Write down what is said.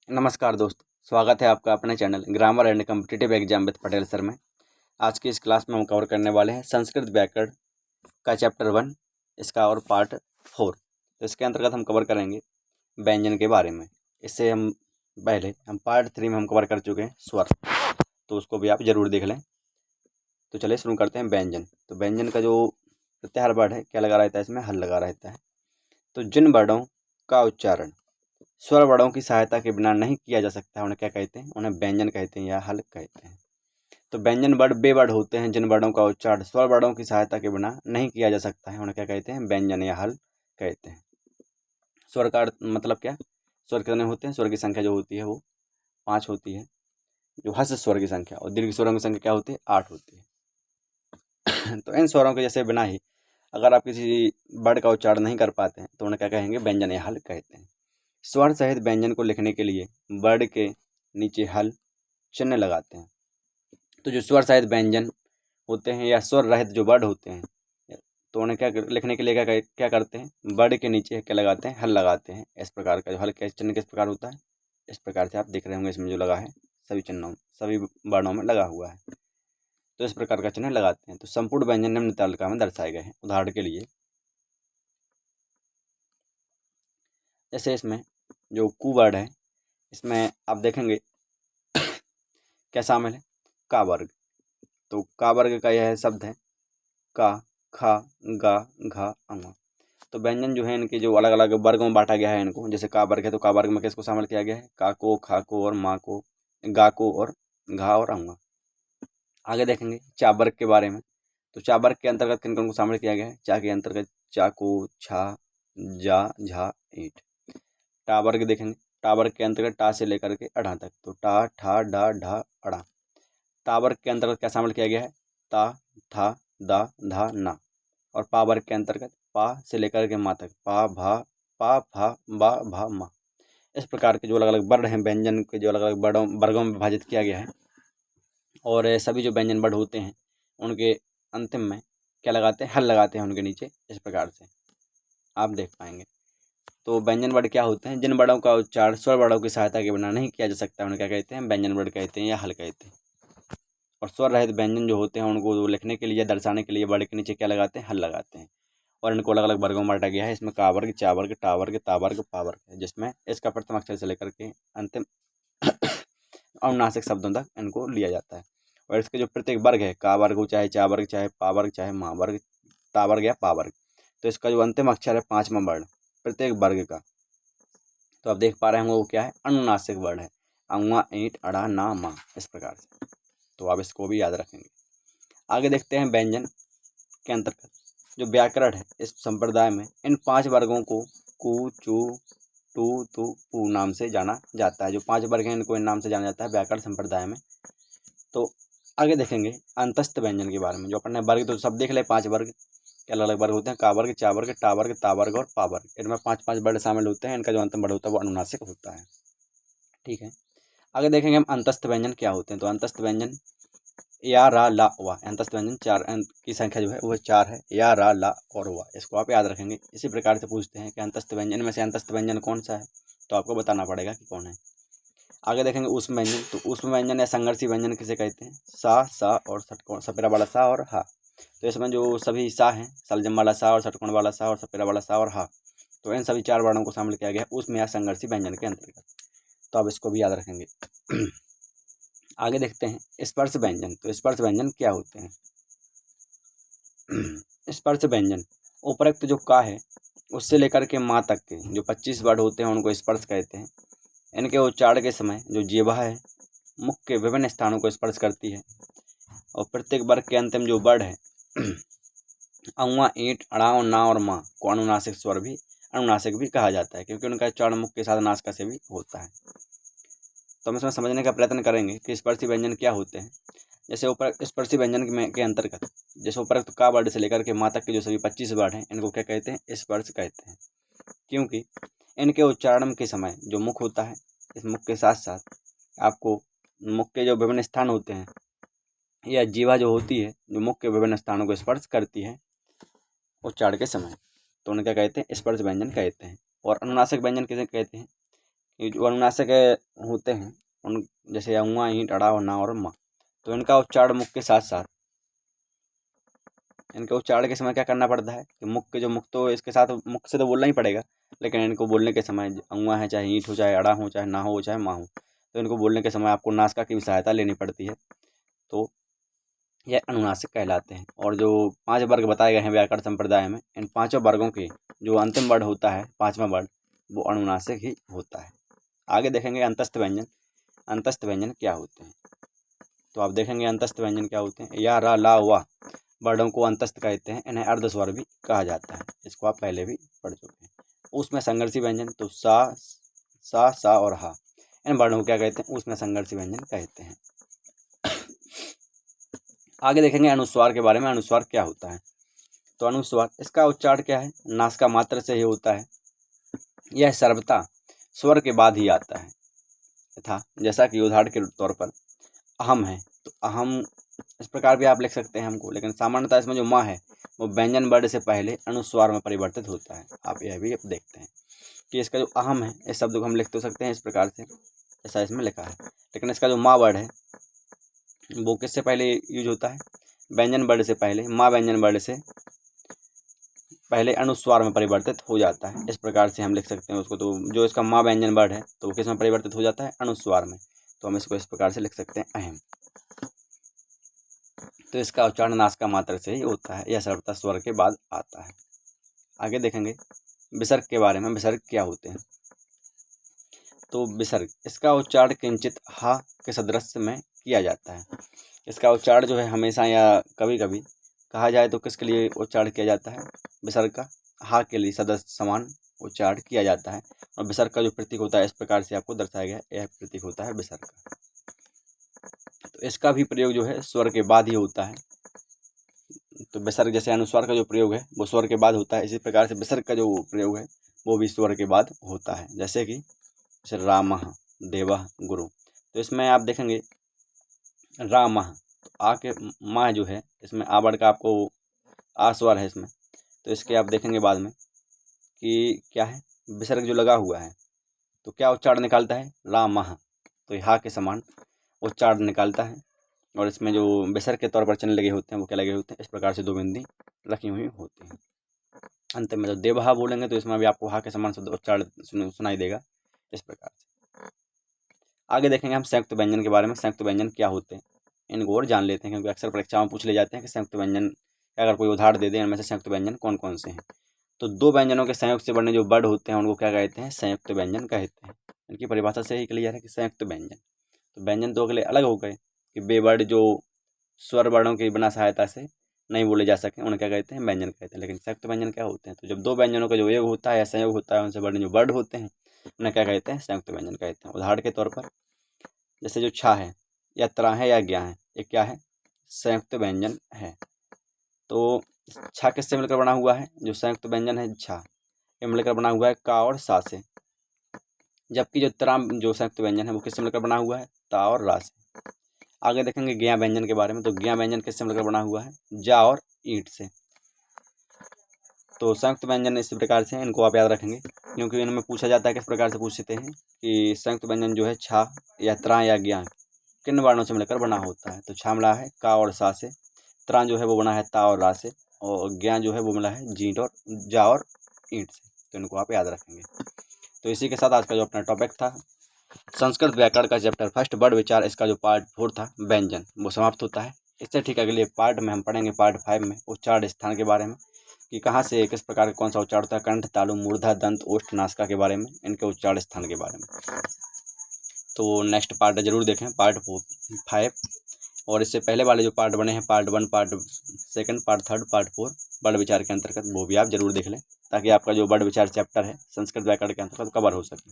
नमस्कार दोस्तों, स्वागत है आपका अपने channel grammar and competitive exam with Patel sir में। आज की इस क्लास में हम कवर करने वाले हैं संस्कृत व्याकरण का चैप्टर 1 इसका और पार्ट 4। तो इसके अंतर्गत हम कवर करेंगे व्यंजन के बारे में। इससे हम पहले पार्ट 3 में हम कवर कर चुके हैं स्वर, तो उसको भी आप ज़रूर देख लें। तो चलिए शुरू करते हैं व्यंजन। तो व्यंजन का जो प्रत्याहार वर्ड है क्या लगा रहता है, इसमें हल लगा रहता है। तो जिन वर्णों का उच्चारण स्वर वर्णों की सहायता के बिना नहीं किया जा सकता है उन्हें क्या कहते हैं? उन्हें व्यंजन कहते हैं या हल कहते हैं। तो व्यंजन वर्ड वे वर्ड होते हैं जिन वर्णों का उच्चारण स्वर वर्णों की सहायता के बिना नहीं किया जा सकता है, उन्हें क्या कहते हैं? व्यंजन या हल कहते हैं। स्वर का मतलब क्या? स्वर कितने होते हैं? स्वर की संख्या जो होती है वो 5 होती है, जो हर्ष स्वर की संख्या, और दीर्घ स्वरों की संख्या क्या होती है? 8 होती है। तो इन स्वरों के जैसे बिना ही अगर आप किसी वर्ड का उच्चारण नहीं कर पाते हैं तो उन्हें क्या कहेंगे? व्यंजन या हल कहते हैं। स्वर सहित व्यंजन को लिखने के लिए वर्ड के नीचे हल चिन्ह लगाते हैं। तो जो स्वर सहित व्यंजन होते हैं या स्वर रहित जो वर्ड होते हैं, तो उन्हें लिखने के लिए क्या करते हैं? वर्ड के नीचे क्या लगाते हैं? हल लगाते हैं। इस प्रकार का जो हल का चिन्ह किस प्रकार होता है? इस प्रकार से आप देख रहे होंगे, इसमें जो लगा है सभी चिन्हों सभी वर्णों में लगा हुआ है। तो इस प्रकार का चिन्ह लगाते हैं। तो संपूर्ण व्यंजन निम्न तालिका में दर्शाए गए हैं। उदाहरण के लिए जैसे इसमें जो कु वर्ड है, इसमें आप देखेंगे क्या शामिल है? का वर्ग। तो का वर्ग का यह शब्द है का, खा, गा, घा, अंगा। तो व्यंजन जो है इनके जो अलग अलग वर्गों में बांटा गया है इनको। जैसे का वर्ग है तो का वर्ग में किसको शामिल किया गया है? का को, खा को और माँ को, गा को और घा और अंगा। आगे देखेंगे चा वर्ग के बारे में। तो चा वर्ग के अंतर्गत किन किन को शामिल किया गया है? चा के अंतर्गत चाकू, छा, जा, झा, ईंट। टा वर्ग देखेंगे, टा वर्ग के अंतर्गत टा से लेकर के अड़ा तक। तो टा, ठा, डा, ढा, अड़ा। ता वर्ग के अंतर्गत क्या शामिल किया गया है? ता, था, दा, धा, ना। और पा वर्ग के अंतर्गत पा से लेकर के मा तक। पा, भा, पा, फा, बा, भा, मा। इस प्रकार के जो अलग अलग वर्ण हैं व्यंजन के, जो अलग अलग वर्गों में विभाजित किया गया है। और सभी जो व्यंजन वर्ड होते हैं उनके अंतिम में क्या लगाते हैं? हल लगाते हैं उनके नीचे। इस प्रकार से आप देख पाएंगे। तो व्यंजन वर्ड क्या होते हैं? जिन वर्णों का उच्चारण स्वर वर्णों की सहायता के बिना नहीं किया जा सकता उन्हें क्या कहते हैं? व्यंजन वर्ड कहते हैं या हल कहते हैं। और स्वर रहित व्यंजन जो होते हैं उनको लिखने के लिए या दर्शाने के लिए वर्ड के नीचे क्या लगाते हैं? हल लगाते हैं। और इनको अलग अलग वर्गों में बांटा गया है। इसमें का वर्ग, चा वर्ग, टा वर्ग, ता वर्ग, पा वर्ग है, जिसमें इसका प्रथम अक्षर से लेकर के अंतिम अनुनासिक शब्दों तक इनको लिया जाता है। और इसके जो प्रत्येक वर्ग है, का वर्ग हो, चाहे चा वर्ग, चाहे पा वर्ग, चाहे मा वर्ग, ता वर्ग या पा वर्ग, तो इसका जो अंतिम अक्षर है 5वां वर्ण प्रत्येक वर्ग का, तो आप देख पा रहे होंगे वो क्या है? अनुनासिक वर्ण है। अंगा, ईंट, अड़ा, ना, मा। इस प्रकार से तो आप इसको भी याद रखेंगे। आगे देखते हैं व्यंजन के अंतर्गत जो व्याकरण है इस संप्रदाय में इन 5 वर्गों को कु, चू, टू, तू, पू नाम से जाना जाता है। जो 5 वर्ग हैं इनको इन नाम से जाना जाता है व्याकरण संप्रदाय में। तो आगे देखेंगे अंतस्थ व्यंजन के बारे में। जो अपने वर्ग तो सब देख ले, 5 वर्ग के अलग अलग वर्ग होते हैं। का वर्ग, चा वर्ग, टा वर्ग, ता वर्ग और पा वर्ग। इनमें 5-5 वर्ड शामिल होते हैं। इनका जो अंतिम वर्ड होता है वो अनुनासिक होता है। ठीक है, आगे देखेंगे हम अंतस्थ व्यंजन क्या होते हैं। तो अंतस्थ व्यंजन या, रा, ला, वा। अंतस्थ व्यंजन 4 अंत की संख्या जो है वह 4 है। या, रा, ला और वा, इसको आप याद रखेंगे। इसी प्रकार से पूछते हैं कि अंतस्थ व्यंजन में से अंतस्थ व्यंजन कौन सा है, तो आपको बताना पड़ेगा कि कौन है। आगे देखेंगे ऊष्म व्यंजन। तो ऊष्म व्यंजन या संघर्षी व्यंजन किसे कहते हैं? सा और षटकोण, सपेरा वाला सा और हा। तो इसमें जो सभी सा हैं, सलजम वाला सा और षटकोण वाला सा और सपेरा वाला सा और हा, तो इन सभी 4 वर्णों को शामिल किया गया ऊष्म या संघर्षी व्यंजन के अंतर्गत। तो आप इसको भी याद रखेंगे। आगे देखते हैं स्पर्श व्यंजन। तो स्पर्श व्यंजन क्या होते हैं? स्पर्श व्यंजन उपरोक्त जो का है उससे लेकर के माँ तक के जो 25 वर्ड होते हैं उनको स्पर्श कहते हैं। इनके उच्चारण के समय जो जीवा है मुख के विभिन्न स्थानों को स्पर्श करती है। और प्रत्येक वर्ग के अंतिम जो वर्ड है अंगा, ईंट, अड़ाव, ना और माँ को अनुनासिक स्वर भी अनुनासिक भी कहा जाता है, क्योंकि उनका उच्चारण मुख के साथ नासिका से भी होता है। तो हम इसमें समझने का प्रयत्न करेंगे कि स्पर्शी व्यंजन क्या होते हैं। जैसे ऊपर स्पर्शी व्यंजन के अंतर्गत जैसे उपरोक्त का वर्ड से लेकर के माँ तक के जो सभी 25 वर्ड हैं इनको क्या कहते हैं? स्पर्श कहते हैं, क्योंकि इनके उच्चारण के समय जो मुख होता है, इस मुख के साथ साथ आपको मुख के जो विभिन्न स्थान होते हैं या जीवा जो होती है जो मुख के विभिन्न स्थानों को स्पर्श करती है उच्चारण के समय, तो उन्हें क्या कहते हैं? स्पर्श व्यंजन कहते हैं। और अनुनासिक व्यंजन किसे कहते हैं? ये जो अनुनासिक होते हैं उन जैसे अउआ, ईंट, अड़ा, ना और मा, तो इनका उच्चारण मुख के साथ साथ इनके उच्चारण के समय क्या करना पड़ता है कि मुख के जो मुख तो इसके साथ मुख से तो बोलना ही पड़ेगा, लेकिन इनको बोलने के समय अउआ है, चाहे ईंट हो, चाहे अड़ा हो, चाहे ना हो, चाहे मा हो, तो इनको बोलने के समय आपको नासिका की भी सहायता लेनी पड़ती है। तो यह अनुनासिक कहलाते हैं। और जो 5 वर्ग बताए गए हैं व्याकरण संप्रदाय में, इन 5 वर्गों के जो अंतिम वर्ड होता है, 5वां वर्ड, वो अनुनासिक ही होता है। आगे देखेंगे अंतस्थ व्यंजन। अंतस्थ व्यंजन क्या होते हैं, तो आप देखेंगे अंतस्थ व्यंजन क्या होते हैं। या, रा, ला, वा वर्णों को अंतस्थ कहते हैं। इन्हें अर्धस्वर भी कहा जाता है। इसको आप पहले भी पढ़ चुके हैं। उसमें संघर्षी व्यंजन, तो सा और हा, इन वर्णों को क्या कहते हैं, उसमें संघर्षी व्यंजन कहते हैं। आगे देखेंगे अनुस्वार के बारे में। अनुस्वार क्या होता है, तो अनुस्वार इसका उच्चारण क्या है, नासिका मात्र से ही होता है। यह सर्वथा स्वर के बाद ही आता है तथा जैसा कि उदाहरण के तौर पर अहम है, तो अहम इस प्रकार भी आप लिख सकते हैं हमको, लेकिन सामान्यतः इसमें जो माँ है वो व्यंजन वर्ड से पहले अनुस्वार में परिवर्तित होता है। आप यह भी देखते हैं कि इसका जो अहम है, इस शब्द को हम लिख तो सकते हैं इस प्रकार से, ऐसा इसमें लिखा है, लेकिन इसका जो माँ वर्ड है वो किससे पहले यूज होता है, व्यंजन वर्ड से पहले। माँ व्यंजन वर्ड से पहले अनुस्वार में परिवर्तित हो जाता है। इस प्रकार से हम लिख सकते हैं उसको। तो जो इसका माँ व्यंजन वर्ड है तो वो किस में परिवर्तित हो जाता है, अनुस्वार में। तो हम इसको इस प्रकार से लिख सकते हैं अहम। तो इसका उच्चारण नासिका मात्र से ही होता है, यह सर्वथा स्वर के बाद आता है। आगे देखेंगे विसर्ग के बारे में। विसर्ग क्या होते हैं, तो विसर्ग इसका उच्चारण किंचित हा के सदृश में किया जाता है। इसका उच्चारण जो है हमेशा या कभी कभी कहा जाए तो किसके लिए उच्चारण किया जाता है, विसर्ग का हा के लिए सदस्य समान उच्चारण किया जाता है। और विसर्ग का जो प्रतीक होता है इस प्रकार से आपको दर्शाया गया, यह प्रतीक होता है विसर्ग का। तो इसका भी प्रयोग जो है स्वर के बाद ही होता है। तो विसर्ग जैसे अनुस्वार का जो प्रयोग है वो स्वर के बाद होता है, इसी प्रकार से विसर्ग का जो प्रयोग है वो भी स्वर के बाद होता है। जैसे कि रामः, देवः, गुरु। तो इसमें आप देखेंगे रामः, तो आ के माँ जो है इसमें आ वर्ड का आपको आ स्वर है इसमें, तो इसके आप देखेंगे बाद में कि क्या है, विसर्ग जो लगा हुआ है तो क्या उच्चारण निकालता है, रामः, तो हा के समान उच्चारण निकालता है। और इसमें जो विसर्ग के तौर पर चिन्ह लगे होते हैं वो क्या लगे होते हैं, इस प्रकार से 2 बिंदी रखी हुई होती हैं। अंत में जब देवहा बोलेंगे तो इसमें भी आपको हा के समान शब्द उच्चारण सुनाई देगा, इस प्रकार से। आगे देखेंगे हम संयुक्त व्यंजन के बारे में। संयुक्त व्यंजन क्या होते हैं इनको और जान लेते हैं, क्योंकि अक्सर परीक्षाओं में पूछ ले जाते हैं कि संयुक्त व्यंजन अगर कोई उदाहरण दे दें इनमें से संयुक्त व्यंजन कौन कौन से हैं। तो 2 व्यंजनों के संयोग से बने जो वर्ड होते हैं उनको क्या कहते हैं, संयुक्त व्यंजन कहते हैं। इनकी परिभाषा से ही क्लियर है कि संयुक्त व्यंजन। तो व्यंजन तो अगले अलग हो गए कि वे वर्ड जो स्वर वर्णों की बिना सहायता से नहीं बोले जा सके उन्हें क्या कहते हैं, व्यंजन कहते हैं। लेकिन संयुक्त व्यंजन क्या होते हैं, तो जब 2 व्यंजनों का जो योग होता है या संयोग होता है उनसे बने जो वर्ड होते हैं उन्हें क्या कहते हैं, संयुक्त व्यंजन कहते हैं। उदाहरण के तौर पर जैसे जो छा है या त्रा है या ज्ञा है, ये क्या है, संयुक्त व्यंजन है। तो छा किससे मिलकर बना हुआ है, जो संयुक्त व्यंजन है छा, ये मिलकर बना हुआ है का और सा से। जबकि जो त्रा जो संयुक्त व्यंजन है वो किससे मिलकर बना हुआ है, ता और रा से। आगे देखेंगे ज्ञा व्यंजन के बारे में। तो ज्ञा व्यंजन किससे मिलकर बना हुआ है, जा और ईंट से। तो संयुक्त व्यंजन इस प्रकार से इनको आप याद रखेंगे, क्योंकि इनमें पूछा जाता है किस प्रकार से पूछते हैं कि संयुक्त व्यंजन जो है छा या त्रा या ज्ञा किन वर्णों से मिलकर बना होता है। तो छा मिला है का और सा से, त्रा जो है वो बना है ता और रा से, और ज्ञा जो है वो मिला है जींट और जा और ईंट से। तो इनको आप याद रखेंगे। तो इसी के साथ आज का जो अपना टॉपिक था संस्कृत व्याकरण का चैप्टर फर्स्ट वर्ड विचार, इसका जो पार्ट 4 था व्यंजन, वो समाप्त होता है। इससे ठीक अगले पार्ट में हम पढ़ेंगे पार्ट 5 में उच्चारण स्थान के बारे में, कि कहाँ से किस प्रकार का कौन सा उच्चारण होता है, कंठ, तालु, मूर्धा, दंत, ओष्ठ, नासिका के बारे में, इनके उच्चारण स्थान के बारे में। तो नेक्स्ट पार्ट जरूर देखें, पार्ट 5। और इससे पहले वाले जो पार्ट बने हैं part 1, part 2, part 3, part 4 word विचार के अंतर्गत, वो भी आप जरूर देख लें, ताकि आपका जो वर्ड विचार चैप्टर है संस्कृत व्याकरण के अंतर्गत कवर हो सके।